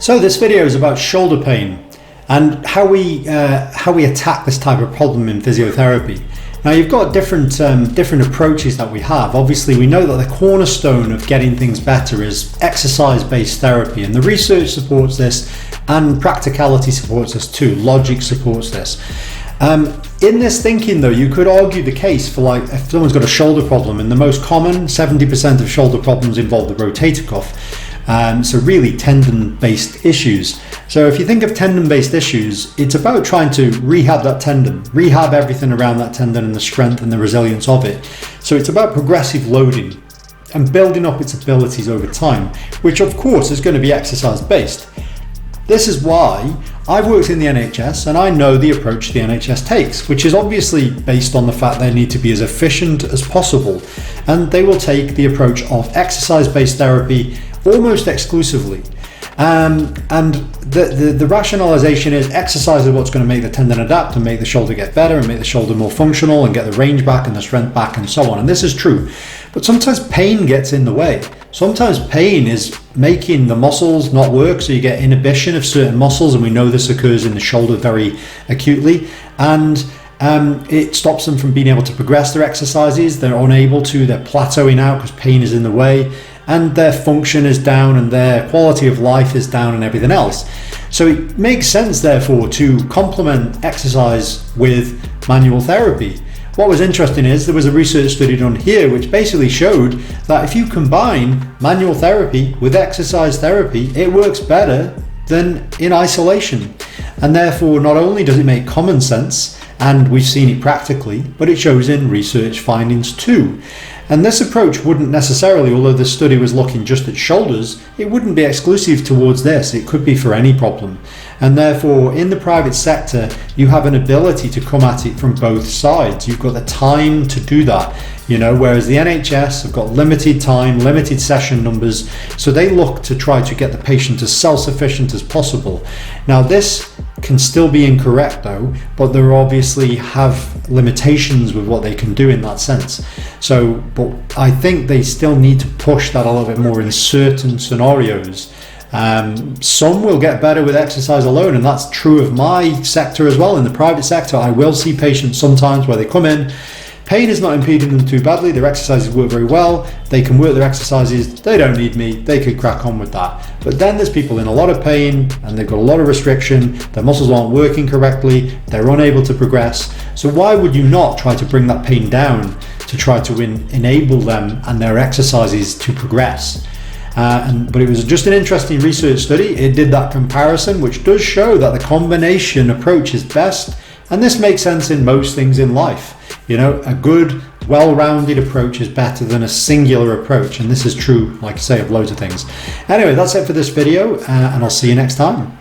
So this video is about shoulder pain and how we attack this type of problem in physiotherapy. Now you've got different approaches that we have. Obviously we know that the cornerstone of getting things better is exercise-based therapy, and the research supports this and practicality supports this too. Logic supports this. In this thinking though, you could argue the case for, like, if someone's got a shoulder problem, and the most common 70% of shoulder problems involve the rotator cuff. So really tendon-based issues. So if you think of tendon-based issues, it's about trying to rehab that tendon, rehab everything around that tendon and the strength and the resilience of it. So it's about progressive loading and building up its abilities over time, which of course is going to be exercise-based. This is why I've worked in the NHS and I know the approach the NHS takes, which is obviously based on the fact they need to be as efficient as possible, and they will take the approach of exercise-based therapy almost exclusively. And the rationalization is exercise is what's going to make the tendon adapt and make the shoulder get better and make the shoulder more functional and get the range back and the strength back and so on. And this is true. But sometimes pain gets in the way. Sometimes pain is making the muscles not work, so you get inhibition of certain muscles, and we know this occurs in the shoulder very acutely. And it stops them from being able to progress their exercises. They're unable to, they're plateauing out because pain is in the way, and their function is down and their quality of life is down and everything else. So it makes sense therefore to complement exercise with manual therapy. What was interesting is there was a research study done here which basically showed that if you combine manual therapy with exercise therapy, it works better than in isolation. And therefore not only does it make common sense, and we've seen it practically, but it shows in research findings too. And this approach wouldn't necessarily, although the study was looking just at shoulders, it wouldn't be exclusive towards this. It could be for any problem. And therefore, in the private sector, you have an ability to come at it from both sides. You've got the time to do that, whereas the NHS have got limited time, limited session numbers, so they look to try to get the patient as self-sufficient as possible. Now, this can still be incorrect though, but they obviously have limitations with what they can do in that sense. But I think they still need to push that a little bit more in certain scenarios. Some will get better with exercise alone, and that's true of my sector as well. In the private sector, I will see patients sometimes where they come in, pain is not impeding them too badly, their exercises work very well, they can work their exercises, they don't need me, they could crack on with that. But then there's people in a lot of pain and they've got a lot of restriction, their muscles aren't working correctly, they're unable to progress. So why would you not try to bring that pain down to try to enable them and their exercises to progress? But it was just an interesting research study. It did that comparison, which does show that the combination approach is best, and this makes sense in most things in life. A good, well-rounded approach is better than a singular approach, and this is true, like I say, of loads of things. Anyway, that's it for this video, and I'll see you next time.